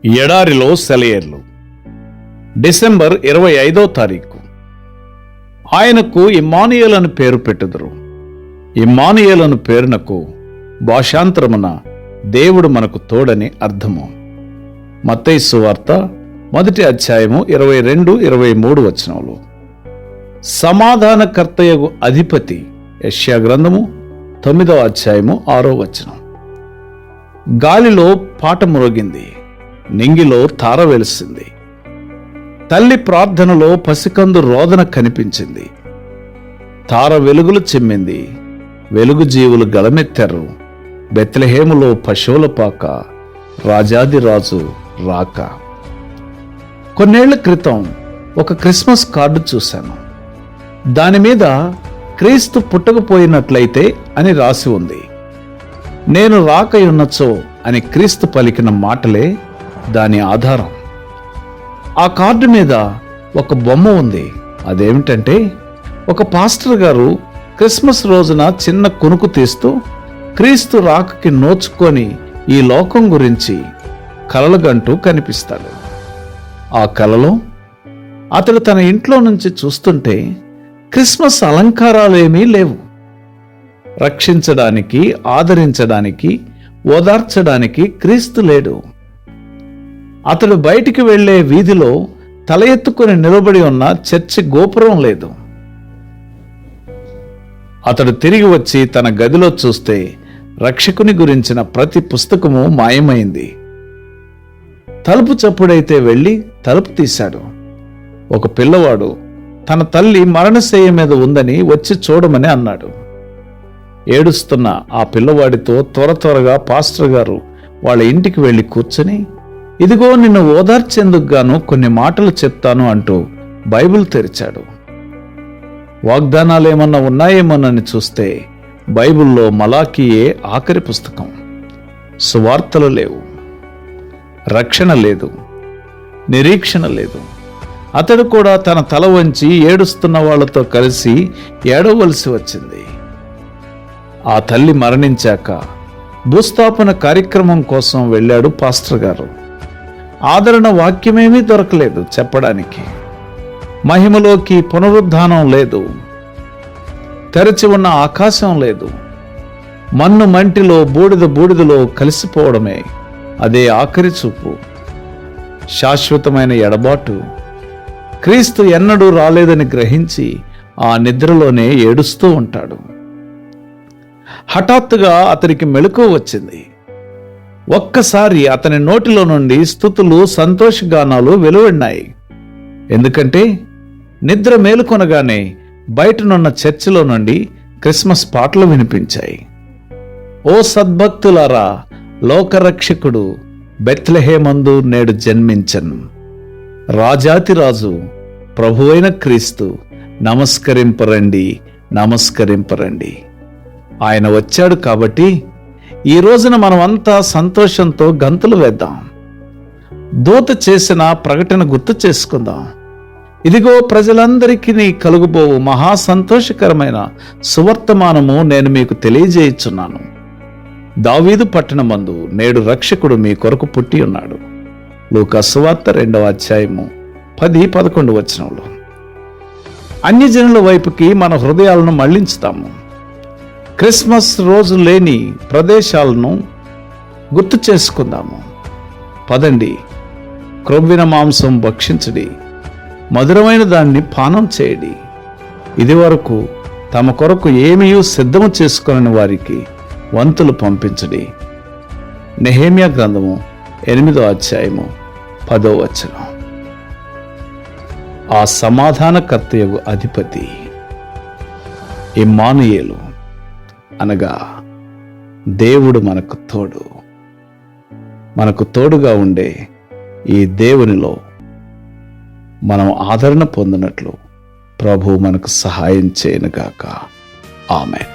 ఎడారిలో సెలయేర్లు. డిసెంబర్ 25వ తారీఖు. ఆయనకు ఇమ్మానుయేల్ అని పేరు పెట్టుదురు. ఇమ్మానుయేల్ అను పేరునకు భాషాంతరమున దేవుడు మనకు తోడని అర్థము. మత్తయి సువార్త 1వ అధ్యాయము 22-23 వచనములు. సమాధానకర్తయగు అధిపతి యెషయా గ్రంథము 9వ అధ్యాయము 6వ వచనం. గాలిలో పాట మ్రోగింది, నింగిలో తార వెలిసింది. తల్లి ప్రార్థనలో పసికందు రోదన కనిపించింది. తార వెలుగులు చిమ్మింది, వెలుగు జీవులు గలమెత్తారు. బెత్లెహేములో పశువుల పాక, రాజాదిరాజు రాక. కొన్నేళ్ల క్రితం ఒక క్రిస్మస్ కార్డు చూశాను. దానిమీద క్రీస్తు పుట్టకపోయినట్లయితే అని రాసి ఉంది. నేను రాకయున్నచో అని క్రీస్తు పలికిన మాటలే దాని ఆధారం. ఆ కార్డు మీద ఒక బొమ్మ ఉంది. అదేమిటంటే, ఒక పాస్టర్ గారు క్రిస్మస్ రోజున చిన్న కునుకు తీస్తూ క్రీస్తు రాకకి నోచుకొని ఈ లోకం గురించి కలలుగంటూ కనిపిస్తాడు. ఆ కలలో అతడు తన ఇంట్లో నుంచి చూస్తుంటే క్రిస్మస్ అలంకారాలేమీ లేవు. రక్షించడానికి, ఆదరించడానికి, ఓదార్చడానికి క్రీస్తు లేడు. అతడు బయటికి వెళ్లే వీధిలో తల ఎత్తుకుని నిలబడి ఉన్న చర్చి గోపురం లేదు. అతడు తిరిగి వచ్చి తన గదిలో చూస్తే రక్షకుని గురించిన ప్రతి పుస్తకము మాయమైంది. తలుపు చప్పుడైతే వెళ్ళి తలుపు తీశాడు. ఒక పిల్లవాడు తన తల్లి మరణశయ్య మీద ఉందని వచ్చి చూడమని అన్నాడు. ఏడుస్తున్న ఆ పిల్లవాడితో త్వరగా పాస్టర్ గారు వాళ్ళ ఇంటికి వెళ్ళి కూర్చొని, ఇదిగో నిన్ను ఓదార్చేందుకు గాను కొన్ని మాటలు చెప్తాను అంటూ బైబిల్ తెరిచాడు. వాగ్దానాలేమన్నా ఉన్నాయేమోనని చూస్తే బైబిల్లో మలాకీయే ఆఖరి పుస్తకం. సువార్తలు లేవు, రక్షణ లేదు, నిరీక్షణ లేదు. అతడు కూడా తన తల వంచి ఏడుస్తున్న వాళ్లతో కలిసి ఏడవలసి వచ్చింది. ఆ తల్లి మరణించాక భూస్థాపన కార్యక్రమం కోసం వెళ్ళాడు పాస్టర్ గారు. ఆదరణ వాక్యమేమీ దొరకలేదు చెప్పడానికి. మహిమలోకి పునరుద్ధానం లేదు, తెరచి ఉన్న ఆకాశం లేదు. మన్ను మంటిలో, బూడిదలో కలిసిపోవడమే అదే ఆఖరి చూపు. శాశ్వతమైన ఎడబాటు. క్రీస్తు ఎన్నడూ రాలేదని గ్రహించి ఆ నిద్రలోనే ఏడుస్తూ ఉంటాడు. హఠాత్తుగా అతనికి మెలకువ వచ్చింది. ఒక్కసారి అతని నోటిలో నుండి స్తుతులు, సంతోషగానాలు వెలువడినాయి. ఎందుకంటే నిద్ర మేలుకొనగానే బయటనున్న చర్చిలో నుండి క్రిస్మస్ పాటలు వినిపించాయి. ఓ సద్భక్తులారా, లోకరక్షకుడు బెత్లెహేమందు నేడు జన్మించను. రాజాతిరాజు ప్రభువైన క్రీస్తు నమస్కరింపరండి, నమస్కరింపరండి. ఆయన వచ్చాడు కాబట్టి ఈ రోజున మనమంతా సంతోషంతో గంతులు వేద్దాం. దూత చేసిన ప్రకటన గుర్తు చేసుకుందాం. ఇదిగో ప్రజలందరికీ కలుగుబోవు మహా సంతోషకరమైన సువర్తమానము నేను మీకు తెలియజేయుచున్నాను. దావీదు పట్టణమందు నేడు రక్షకుడు మీ కొరకు పుట్టి ఉన్నాడు. లూకా సువార్త 2వ అధ్యాయము 10-11 వచనములు. అన్యజనుల వైపుకి మన హృదయాలను మళ్లించుతాము. క్రిస్మస్ రోజు లేని ప్రదేశాలను గుర్తు చేసుకుందాము. పదండి, క్రొవ్విన మాంసం భక్షించడి, మధురమైన దాన్ని పానం చేయడి. ఇది వరకు తమ కొరకు ఏమీ సిద్ధము చేసుకొనని వారికి వంతులు పంపించడి. నెహెమ్యా గ్రంథము 8వ అధ్యాయము 10వ వచనం. ఆ సమాధానకర్తయగు అధిపతి ఇమ్మానుయేలు అనగా దేవుడు మనకు తోడుగా ఉండే ఈ దేవునిలో మనం ఆదరణ పొందినట్లు ప్రభు మనకు సహాయం చేయనుగాక. ఆమేన్.